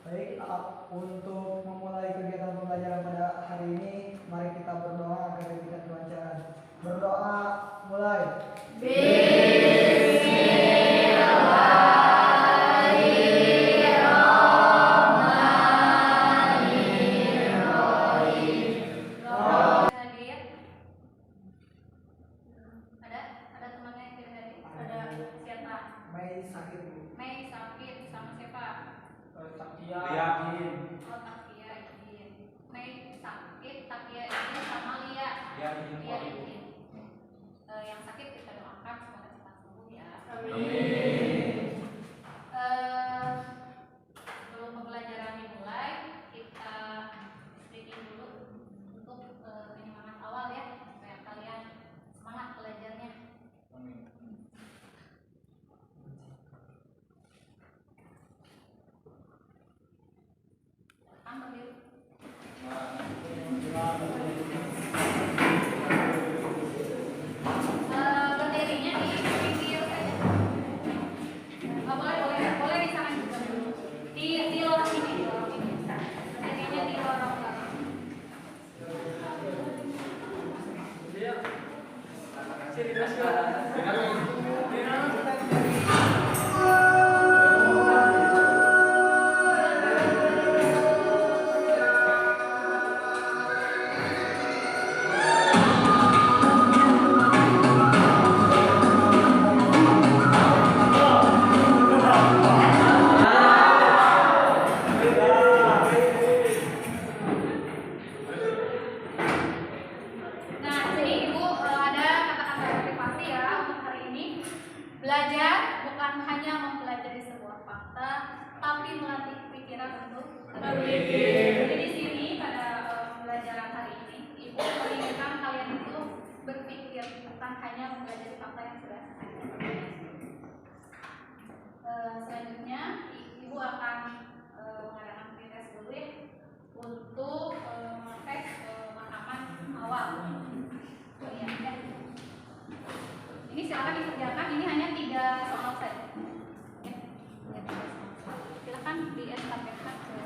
Baik, untuk memulai kegiatan pembelajaran pada hari ini, mari kita berdoa agar diberikan kelancaran. Berdoa, mulai. Ada temannya yang tidak hadir? Ada siapa? Mei sakit. Mei sakit, sama siapa? Taktia. Yakin. Oh, Takia izin. Mei sakit, Takia izin, sama Lia. Lia izin. Lia izin. Yang sakit kita doakan semoga cepat sembuh ya. Amin. Sebelum pembelajaran dimulai, kita speaking dulu untuk penyemangat awal ya, supaya kalian semangat belajarnya. Berdiri. Berdirinya di video saja. Boleh di sana juga dulu. Di lorong ini, berdirinya di lorong belakang. Nah, jadi Ibu ada kata-kata motivasi ya untuk hari ini. Belajar bukan hanya mempelajari sebuah fakta, tapi melatih pikiran untuk berpikir. Jadi di sini pada pembelajaran hari ini, Ibu menginginkan kalian itu berpikir, bukan hanya mempelajari fakta yang sudah ada. Selanjutnya, Ibu akan mengadakan tes dulu ya untuk tes pemahaman awal. Ya. Ini silakan dikerjakan. Ini hanya 3 soal saja. Ya. Silakan diestafetkan ke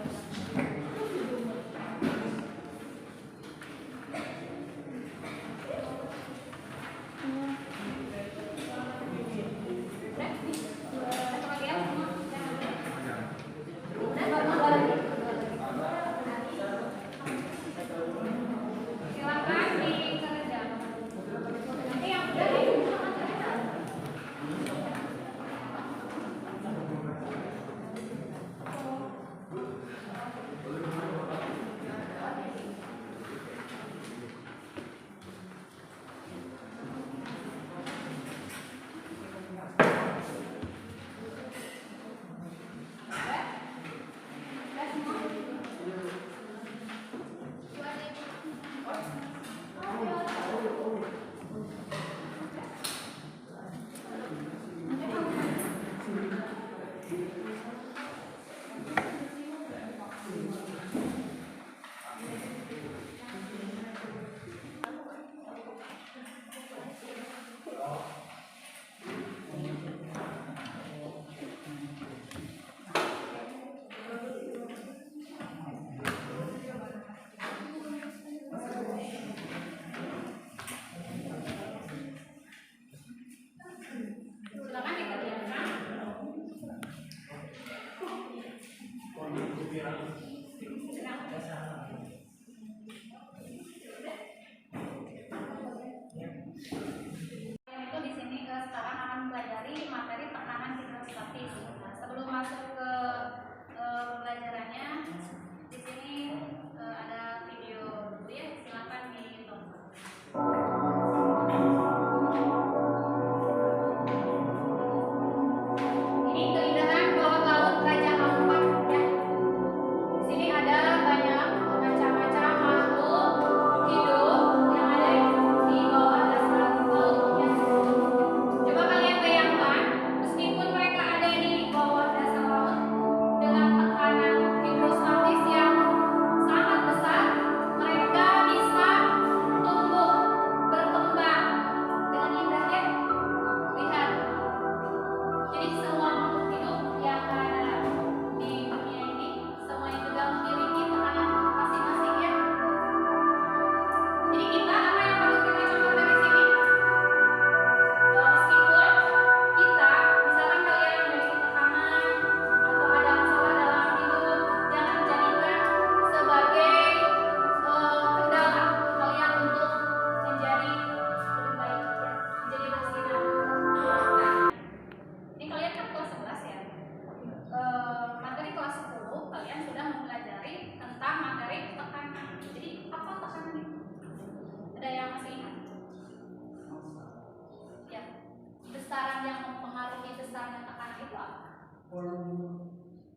volume.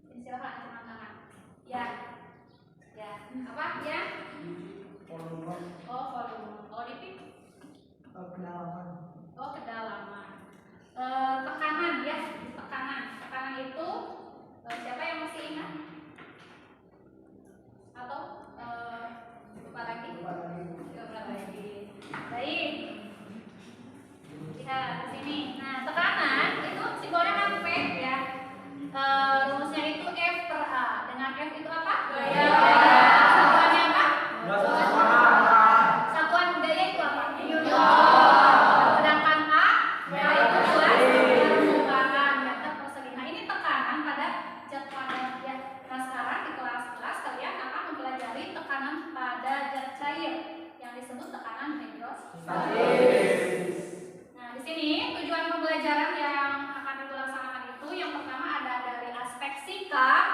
Ini siapa angkat tangan? Ya. Ya. Apa? Ya. Volume. Oh, volume. Oh, dipik. Kedalaman. Oh, kedalaman. Tekanan ya, tekanan. Tekanan itu siapa yang masih ingat? Atau lupa lagi? Lupa lagi. Lupa lagi. Baik. Lihat di sini. Nah, tekanan itu simbolnya kan P ya. Rumusnya itu F per A. Dengan F itu apa? Gaya. Satuannya apa? Satuan gaya itu apa? Sedangkan A itu gelas permukaan meter persegi. Nah, ini tekanan pada zat padat ya. Nah, sekarang di kelas kalian akan mempelajari tekanan pada zat cair yang disebut tekanan hidrostatis. Nah, di sini tujuan pembelajaran yang akan kita laksanakan itu yang pertama ada dari aspek sikap.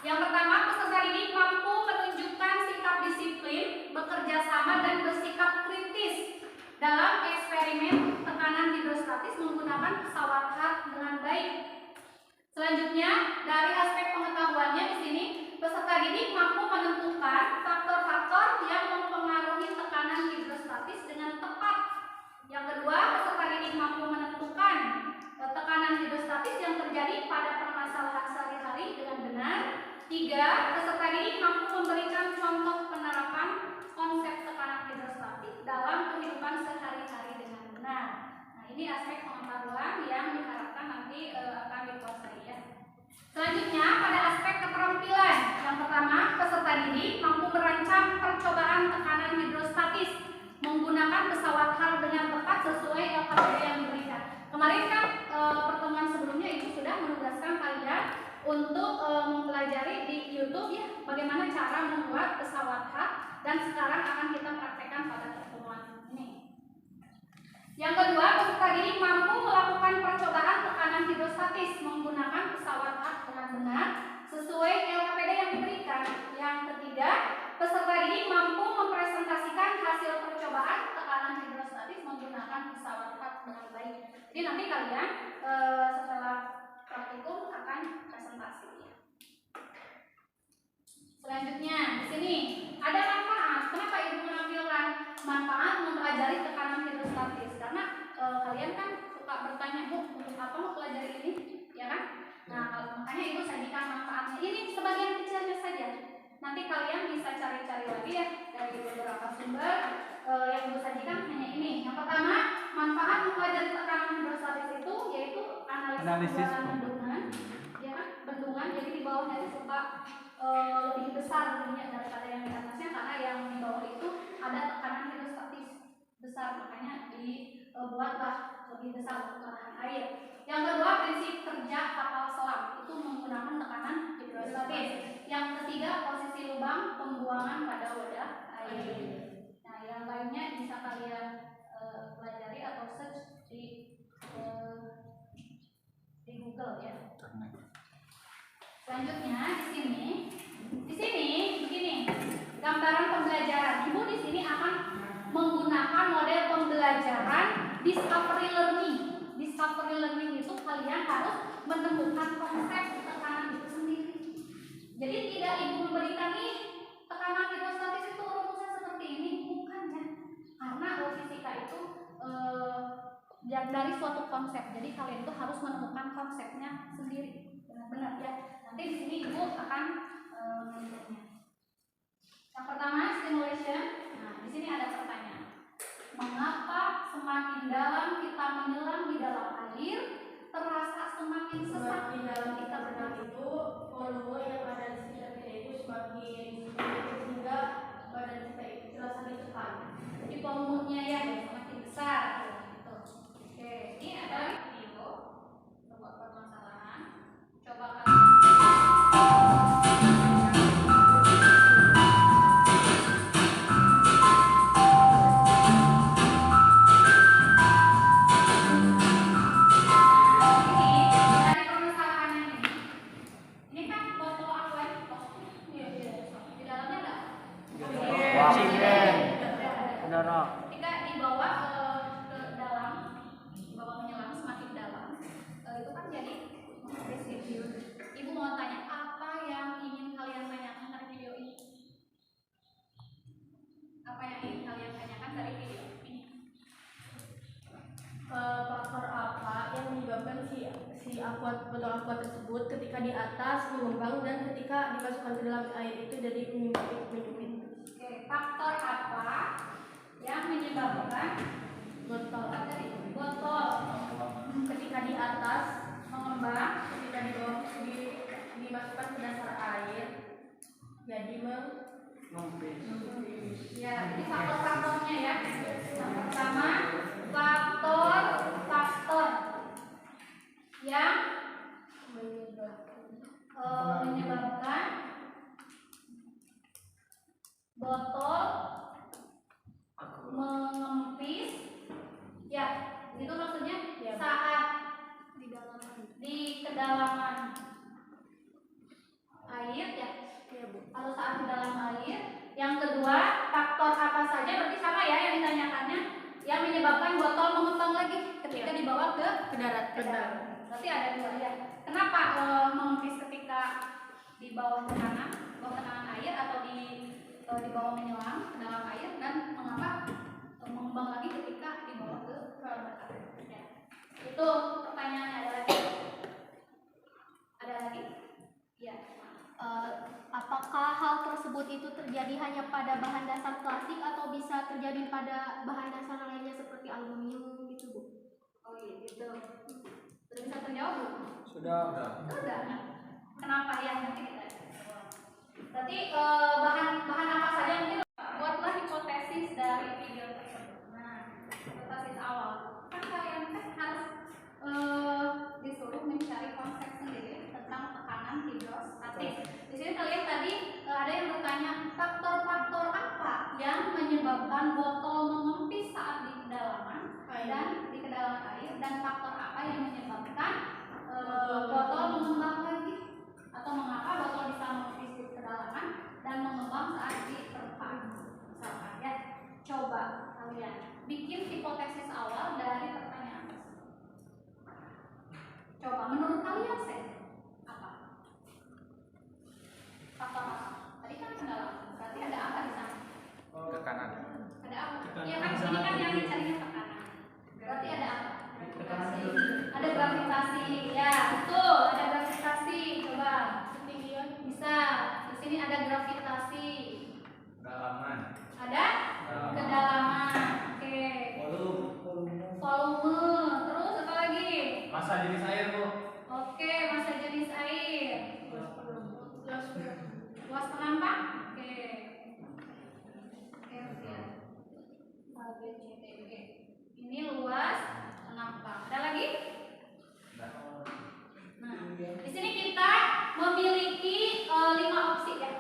Yang pertama, peserta didik mampu menunjukkan sikap disiplin, bekerja sama dan bersikap kritis dalam eksperimen tekanan hidrostatis menggunakan pesawat hard dengan baik. Selanjutnya, dari aspek pengetahuannya di sini, peserta didik mampu menentukan faktor-faktor yang mempengaruhi tekanan hidrostatis dengan tepat. Yang kedua, peserta didik mampu menentukan tekanan hidrostatis yang terjadi pada permasalahan sehari-hari dengan benar. Tiga, peserta didik mampu memberikan contoh penerapan konsep tekanan hidrostatis dalam kehidupan sehari-hari dengan benar. Nah, ini aspek pengetahuan yang diharapkan nanti akan dikuasai ya. Selanjutnya, pada aspek keterampilan. Yang pertama, peserta didik mampu merancang percobaan tekanan hidrostatis menggunakan pesawat hal dengan tepat sesuai LKPD yang diberikan. Kemarin kan pertemuan sebelumnya Ibu sudah menugaskan kalian untuk mempelajari di YouTube ya bagaimana cara membuat pesawat hal, dan sekarang akan kita praktekkan pada pertemuan ini. Yang kedua, peserta didik mampu melakukan percobaan tekanan hidrostatis menggunakan pesawat hal dengan benar sesuai LKPD yang diberikan. Yang ketiga, peserta didik mampu mempresentasikan hasil percobaan tekanan hidrostatis menggunakan pesawat hard dengan baik. Jadi nanti kalian setelah praktikum akan presentasi. Selanjutnya di sini ada manfaat. Kenapa Ibu menampilkan manfaat mempelajari tekanan hidrostatis? Karena kalian kan suka bertanya, Bu, untuk apa mau pelajari ini, ya kan? Nah, makanya Ibu sajikan manfaatnya. Ini sebagian kecilnya saja. Nanti kalian bisa cari-cari lagi ya dari beberapa sumber yang Ibu sajikan hanya ini. Yang pertama, manfaat mempelajari tekanan hidrostatis itu yaitu analisis bendungan, ya kan? Bendungan, jadi di bawahnya itu suka lebih besar daripada yang di atasnya karena yang di bawah itu ada tekanan hidrostatis besar, makanya dibuatlah lebih besar untuk menahan air. Yang kedua, prinsip kerja kapal selam itu menggunakan tekanan hidrostatis. Yang ketiga, posisi lubang pembuangan pada wadah air. Nah, yang lainnya bisa kalian pelajari atau search di Google ya. Selanjutnya di sini begini gambaran pembelajaran. Ibu di sini akan menggunakan model pembelajaran discovery learning. Discovery learning itu kalian harus menemukan konsep tekanan itu sendiri. Jadi tidak Ibu memberikan nih tekanan hidrostatis itu rumusnya seperti ini, bukan ya? Karena fisika itu dari suatu konsep. Jadi kalian itu harus menemukan konsepnya sendiri. Benar-benar ya. Nanti di sini Ibu akan melihatnya. Yang pertama, stimulation. Nah, di sini ada pertanyaan. Mengapa semakin dalam kita menyelam di dalam air, terasa semakin sesak? Semakin dalam kita berenang itu, volume yang ada di sekitar kita itu semakin sedikit sehingga badan kita itu terasa ditekan. Jadi volumenya ya semakin besar. Gitu. Oke, ini ada video sebuah permasalahan. Coba kalian. Dari permasalahannya tersebut ketika di atas mengembang dan ketika dimasukkan ke dalam air itu jadi menyempit. Oke, faktor apa yang menyebabkan botol Ketika di atas mengembang, ketika dimasukkan ke dasar air jadi ya, ini faktor-faktornya ya. Yang pertama, faktor yang menyebabkan botol mengempis. Ya, itu maksudnya Ya. saat di kedalaman air ya. Atau saat di dalam air. Yang kedua, faktor apa saja berarti sama ya yang ditanyakannya, yang menyebabkan botol mengembang lagi ketika dibawa ke darat. Berarti ada dua ya. Kenapa mengempis ketika di bawah tekanan air atau di bawah menyelam ke dalam air, dan mengapa mengembang lagi ketika dibawa ke permukaan? Ya. Itu pertanyaannya. Ada lagi? Ya. Apakah hal tersebut itu terjadi hanya pada bahan dasar plastik atau bisa terjadi pada bahan dasar lainnya seperti aluminium gitu, Bu? Oh iya gitu. Sudah bisa terjawab belum? Sudah. Sudah. Kenapa ya? Nanti kita berarti bahan apa saja mungkin buatlah hipotesis dari video tersebut. Nah, hipotesis awal kan kalian harus disuruh mencari konsep sendiri tentang tekanan hidrostatik. Di sini kalian tadi ada yang bertanya faktor-faktor apa yang menyebabkan botol mengempis saat di kedalaman air, dan faktor apa yang menyebabkan botol mengembang lagi, atau mengapa botol bisa mengempis di kedalaman dan mengembang saat di permukaan. Misalkan ya, coba kalian bikin hipotesis awal dari pertanyaan tersebut. Coba menurut kalian apa? Faktor apa? Tadi kan kedalaman, berarti ada apa di sana? Tekanan. Ada apa? Iya kan ini kan yang dicarinya tekanan. Berarti ada apa? Ada gravitasi. Ya, betul, ada gravitasi. Coba ketinggian bisa. Di sini ada gravitasi. Kedalaman. Ada kedalaman. Oke. Volume. Terus apa lagi? Masa jenis air, Bu. Oke, massa jenis air. Luas penampang. Oke. Ini luas penampang. Ada lagi? Nah, di sini kita memiliki 5 opsi ya.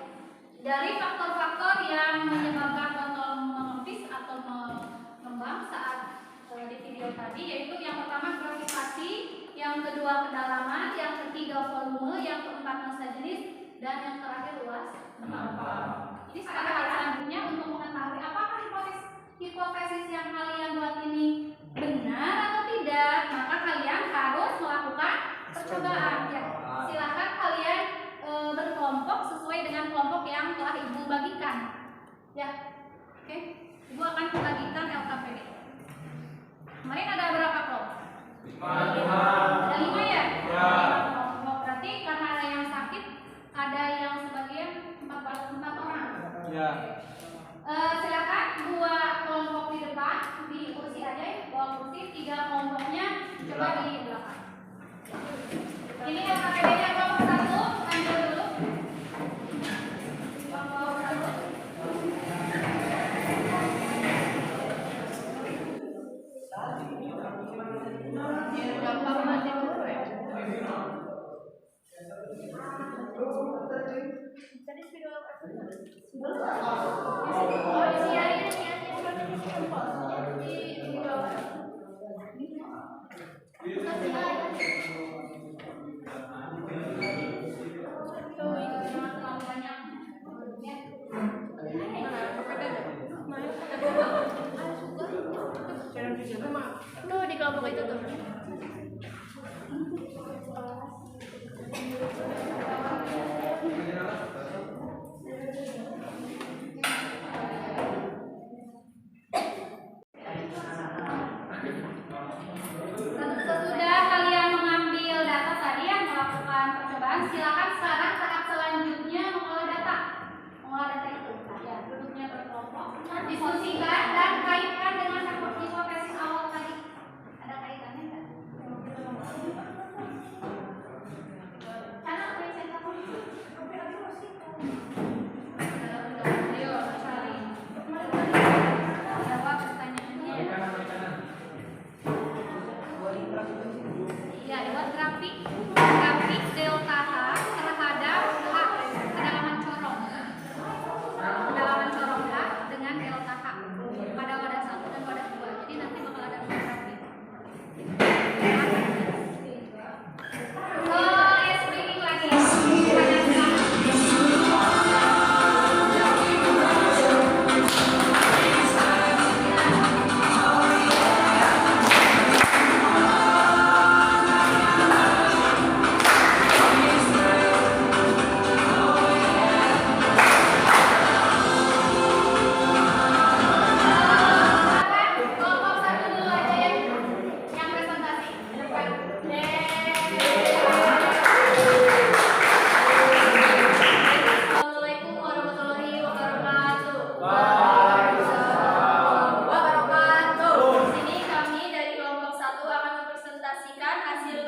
Dari faktor-faktor yang menyebabkan botol mengempis atau mengembang saat di video tadi, yaitu yang pertama gravitasi, yang kedua kedalaman, yang ketiga volume, yang keempat massa jenis, dan yang terakhir luas penampang. Ini selanjutnya untuk mengetahui apakah hipotesis yang kalian buat ini benar atau tidak, maka kalian harus melakukan percobaan. Ya, silakan kalian berkelompok sesuai dengan kelompok yang telah Ibu bagikan. Ya, oke. Ibu akan membagikan LKPD. Kemarin ada berapa kelompok? 5. Ada 5 ya? Ya. Kelompok. Berarti karena ada yang sakit, ada yang sebagian 4 orang. Ya. Silakan 2 kelompok di depan, di kursi aja ya, bawa kursi. 3 kelompoknya coba di belakang. Ini LKPD-nya kelompok 1, ambil dulu. Kelompok 1. Tuh di kelompok itu tuh. Sesudah kalian silakan sekarang tahap selanjutnya mengolah data. Mengolah data itu, ya, duduknya berkelompok, diskusikan dan kaitkan dengan hipotesis awal tadi. Ada kaitannya nggak? Karena presentasi. Ayo, cari. Jawab pertanyaannya. Ya, lewat grafik delta H terhadap H kedalaman corong. Kedalaman corong H dengan delta H pada wadah 1 dan wadah 2. Jadi nanti bakal ada dua grafik. Speaking lagi. Kelompok satu dulu aja yang presentasi. Assalamualaikum warahmatullahi wabarakatuh. Waalaikumsalam wabarakatuh. Di sini kami dari kelompok 1 akan mempresentasikan hasil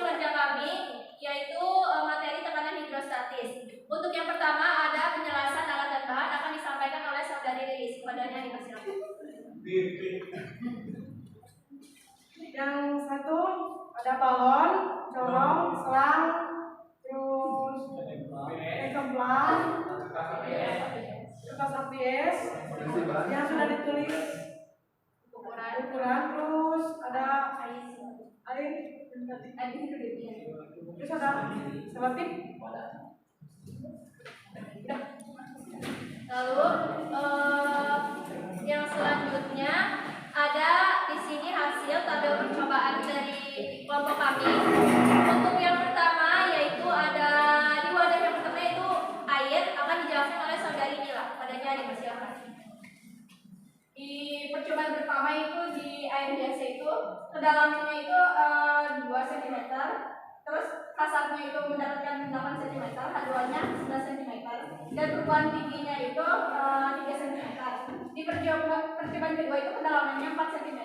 kerja kami, yaitu materi tekanan hidrostatis. Untuk yang pertama ada penjelasan alat dan bahan akan disampaikan oleh saudari Lilis. Kepadanya dipersilakan. Yang satu ada balon, corong, selang, terus exemplar, kertas APS yang sudah ditulis ukuran, terus ada air, terus ada selotip. Lalu yang selanjutnya ada di sini hasil tabel percobaan dari kelompok kami. Untuk yang pertama yaitu ada di wadah yang pertama yaitu air akan dijelaskan oleh saudari Nila. Padanya dipersilakan. Di percobaan pertama itu di air biasa itu kedalamannya itu 2 cm, terus H1 itu mendapatkan 8 cm, H2-nya 11 cm, dan perubahan tingginya itu 3 cm. Di percobaan kedua itu kedalamannya 4 cm,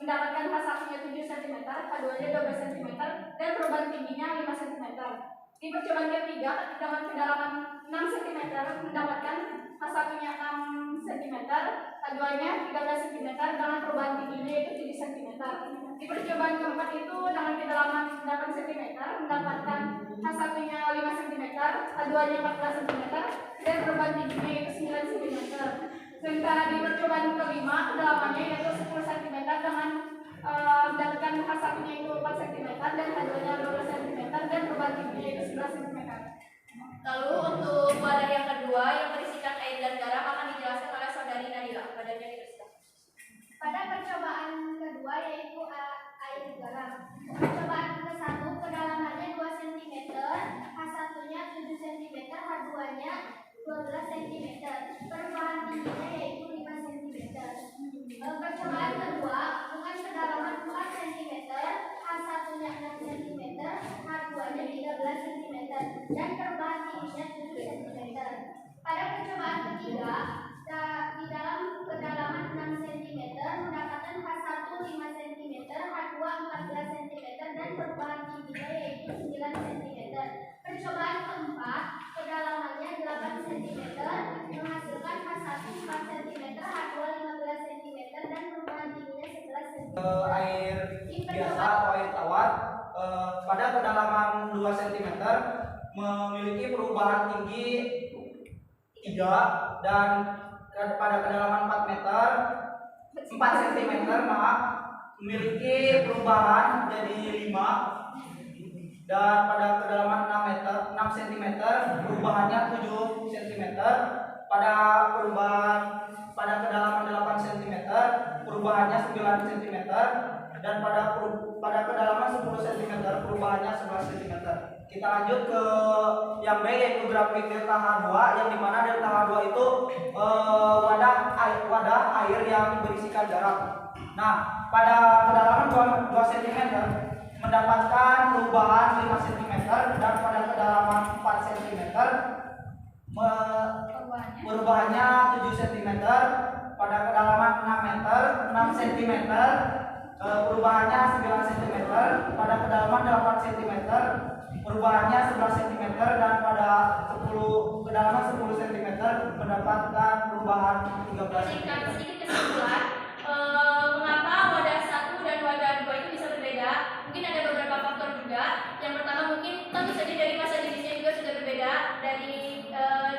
mendapatkan H1-nya 7 cm, H2-nya 12 cm, dan perubahan tingginya 5 cm. Di percobaan ketiga dengan kedalaman 6 cm, mendapatkan H1-nya 6 cm, H2-nya 13 cm, dengan perubahan tingginya itu 7 cm. Di percobaan keempat itu dengan kedalaman 8 cm, mendapatkan H1-nya 5 cm, H2-nya 14 cm, dan perubahan tingginya itu 9 cm. Sementara di percobaan kelima kedalamannya yaitu 10 cm dengan mendapatkan H1-nya itu 4 cm dan H2-nya 12 cm, dan perubahan tingginya itu 11 cm. Lalu untuk wadah yang kedua yang berisikan air dan garam akan dijelaskan oleh saudari Nadila. Badannya dipersilakan. Pada percobaan kedua yaitu air garam. Percobaan ke-1 kedalamannya 2 cm, H1-nya 7 cm, H2-nya 12 cm. Perubahan tingginya yaitu 5 cm. Percobaan kedua dengan kedalaman 4 cm, H1-nya 6 cm, H2-nya 13 cm, dan perubahan tingginya 7 cm. Pada percobaan ketiga, di dalam kedalaman 6 cm mendapatkan H1 5 cm, H2 14 cm, dan perubahan tingginya yaitu 9 cm. Percobaan keempat, kedalamannya 8 cm, menghasilkan H1 4 cm, H2 15 cm, dan perubahan tingginya 11 cm. Air biasa atau air tawar pada kedalaman 2 cm memiliki perubahan tinggi 3, dan pada kedalaman 4 cm memiliki perubahan jadi 5, dan pada kedalaman 6 cm perubahannya 7 cm, pada kedalaman 8 cm perubahannya 9 cm, dan pada kedalaman 10 cm perubahannya 11 cm. Kita lanjut ke yang B yaitu grafik delta H2, yang dimana delta H2 itu wadah air yang berisikan garam. Nah, pada kedalaman 2 cm mendapatkan perubahan 5 cm dan pada kedalaman 4 cm perubahannya 7 cm, pada kedalaman 6 meter 6 cm perubahannya 9 cm, pada kedalaman 8 cm perubahannya 11 cm, dan pada kedalaman 10 cm mendapatkan perubahan 13 cm. Sedikit kesimpulan, mengapa wadah 1 dan wadah 2 itu bisa berbeda? Mungkin ada beberapa faktor juga. Yang pertama mungkin tentu saja dari massa jenisnya juga sudah berbeda, dari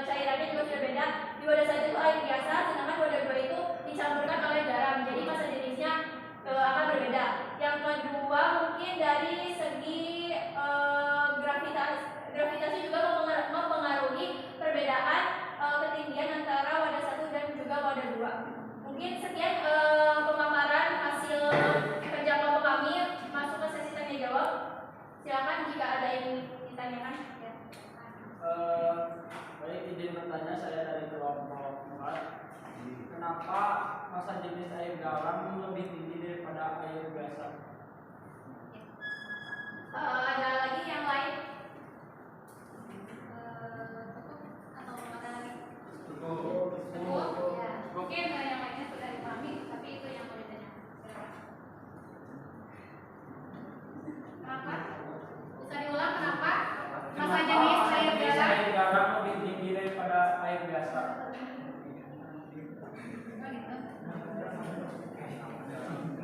cairannya juga sudah beda. Di wadah 1 itu air biasa, sedangkan wadah 2 itu dicampurkan oleh garam, jadi massa jenisnya akan berbeda. Yang kedua mungkin dari segi gravitasi juga mempengaruhi perbedaan ketinggian antara wadah 1 dan juga wadah 2. Mungkin sekian pemaparan hasil kerja kelompok kami. Masuk ke sesi tanya jawab. Silakan jika ada yang ditanyakan. Ya. Baik, izin bertanya, saya dari kelompok 4. Kenapa massa jenis air garam lebih tinggi daripada air biasa? Ada lagi yang lain? Atau ada lagi? Cukup. Cukup? Ya. Mungkin yang lainnya sudah dipahami, tapi itu yang mau ditanyakan. Kenapa? Bisa diulang kenapa? Massa jenis air garam. Air garam lebih tinggi daripada air biasa. Oh, gitu.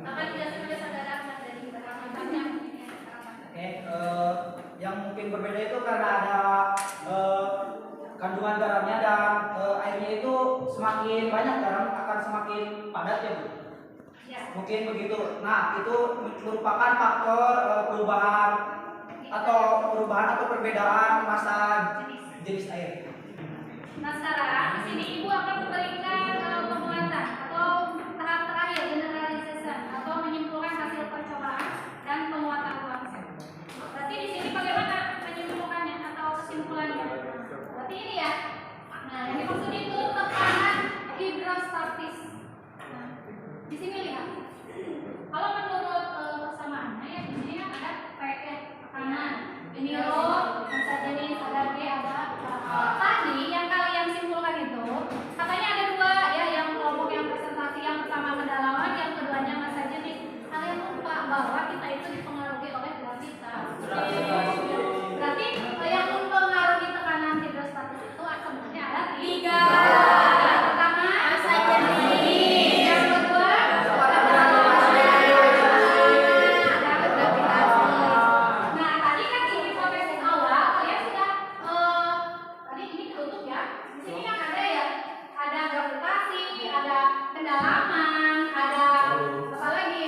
Akan dijelasin oleh saudara Ahmad dari Banyak. Oke, yang mungkin berbeda itu karena ada kandungan garamnya, dan airnya itu semakin banyak garam akan semakin padat ya Bu. Ya. Mungkin begitu. Nah, itu merupakan faktor perubahan atau perbedaan massa jenis air. Nah sekarang di sini ibu akan memberikan penguatan atau tahap terakhir generalisasi atau menyimpulkan hasil percobaan dan penguatan ruang sel. Berarti di sini bagaimana menyimpulkannya atau kesimpulannya? Berarti ini ya. Nah yang dimaksud itu tekanan hidrostatis. Nah, di sini lihat. Kalau menurut persamaannya ya di sini ada P ya, tekanan. Ini rho, massa jenis, ada G, ada tadi yang kalian simpulkan itu katanya ada dua ya, yang kelompok yang presentasi, yang pertama kedalaman, yang keduanya massa jenis. Kalian lupa bahwa kita itu dipengaruhi oleh gravitas. Berarti yang mempengaruhi tekanan hidrostatis itu sebenarnya ada tiga. Yang pertama massa jenis, yang kedua nah tadi kan di hipotesis awal kalian sudah tadi ini tertutup ya. Di sini kan ada ya, ada gravitasi, ada kedalaman, ada apa lagi?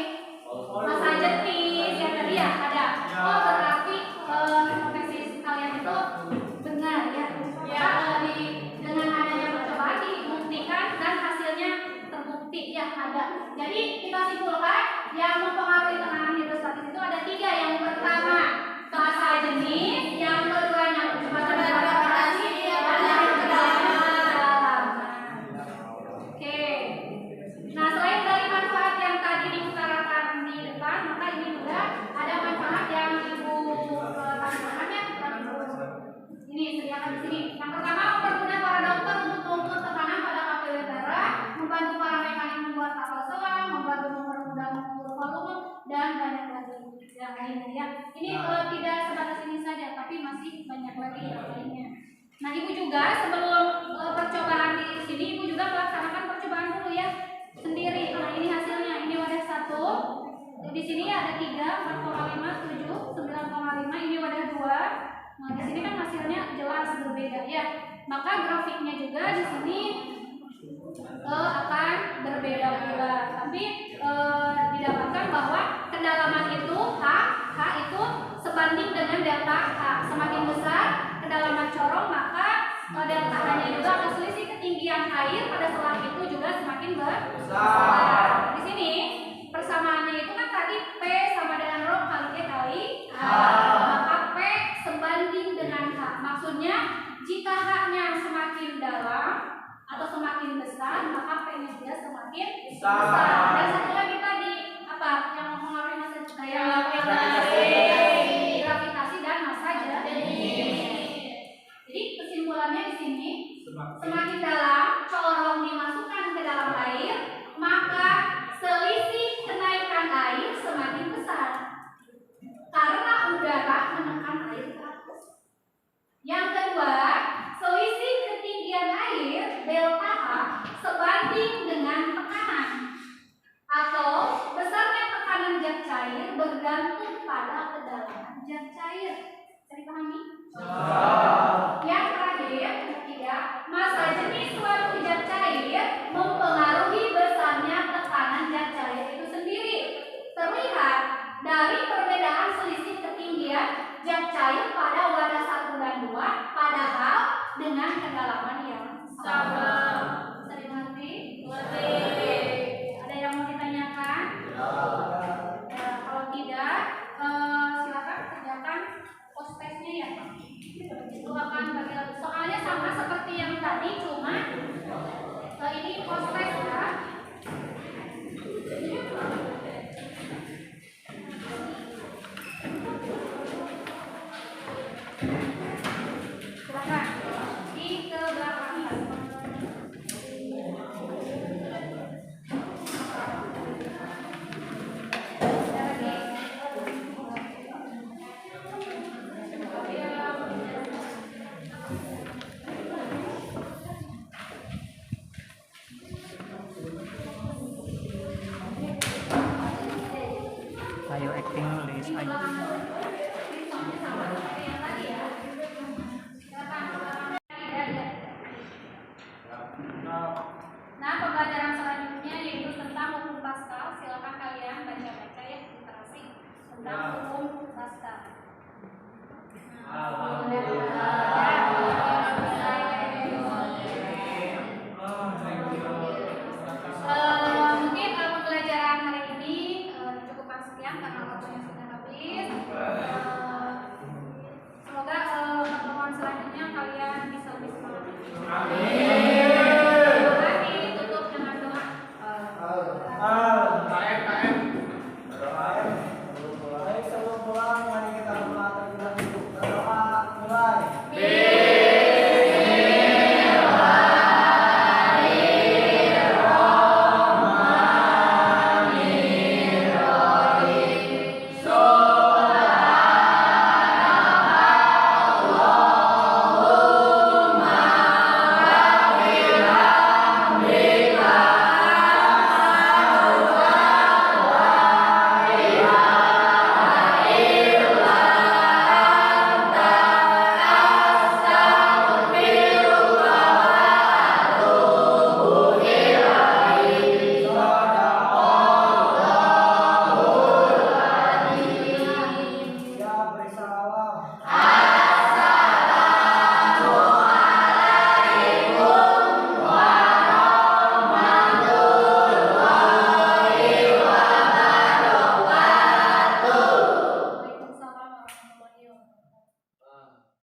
Massa jenis yang tadi ya ada. Oh berarti hipotesis kalian itu benar ya. Ya dengan adanya percobaan dibuktikan dan hasilnya terbukti ya ada. Jadi kita simpulkan yang mempengaruhi tekanan hidrostatis itu ada tiga. Yang pertama massa jenis, yang keduanya kecepatan gravitasi, dan yang kedalaman. Oke. Nah selain dari manfaat yang tadi diutarakan di depan, maka ini juga ada manfaat yang ibu tanyakan ya. Ini sediakan di sini. Yang pertama mempermudah para dokter untuk mengukur tekanan pada kapilyer darah, membantu para mekanik membuat kapal selam, membantu mempermudah mengukur volume, dan banyak lagi yang lainnya ya. Ini tidak sebatas ini saja, tapi masih banyak lagi yang lainnya. Nah ibu juga sebelum percobaan di sini, ibu juga melaksanakan percobaan dulu ya sendiri. Nah ini hasilnya, ini wadah 1. Di sini ada 3, 4,5, 7, 9,5. Ini wadah 2. Nah di sini kan hasilnya jelas berbeda ya. Maka grafiknya juga di sini akan berbeda pula. Tapi didapatkan bahwa kedalaman itu H itu sebanding dengan delta H. Semakin besar kedalaman corong, maka delta H-nya juga akan selisih ketinggian air pada selang itu juga semakin besar. Di sini persamaannya itu kan tadi P sama dengan rho kali G kali H. Maka P sebanding dengan H. Maksudnya jika H-nya semakin dalam atau semakin besar, maka P-nya juga semakin besar. Dan satu lagi tadi apa yang mempengaruhi massa jenis? Yang kedua, selisih ketinggian air delta H sebanding dengan tekanan atau besarnya tekanan zat cair bergantung pada kedalaman zat cair. Bisa dipahami? Yang terakhir, ketiga, massa jenis suatu zat cair mempengaruhi besarnya tekanan zat cair itu sendiri. Terlihat dari perbedaan selisih ketinggian zat cair pada wadah 1 dan 2 padahal dengan kedalaman yang sama. Bisa dimengerti? Ada yang mau ditanyakan? Ya, kalau tidak, silakan kerjakan post testnya ya. Itu akan bagi soalnya sama seperti yang tadi, cuma ini post test ya. Silakan di ke belakang. Ayo acting nulis ayo. Nah, pembelajaran selanjutnya yaitu tentang hukum Pascal. Silakan kalian baca-baca ya literasi tentang hukum Pascal.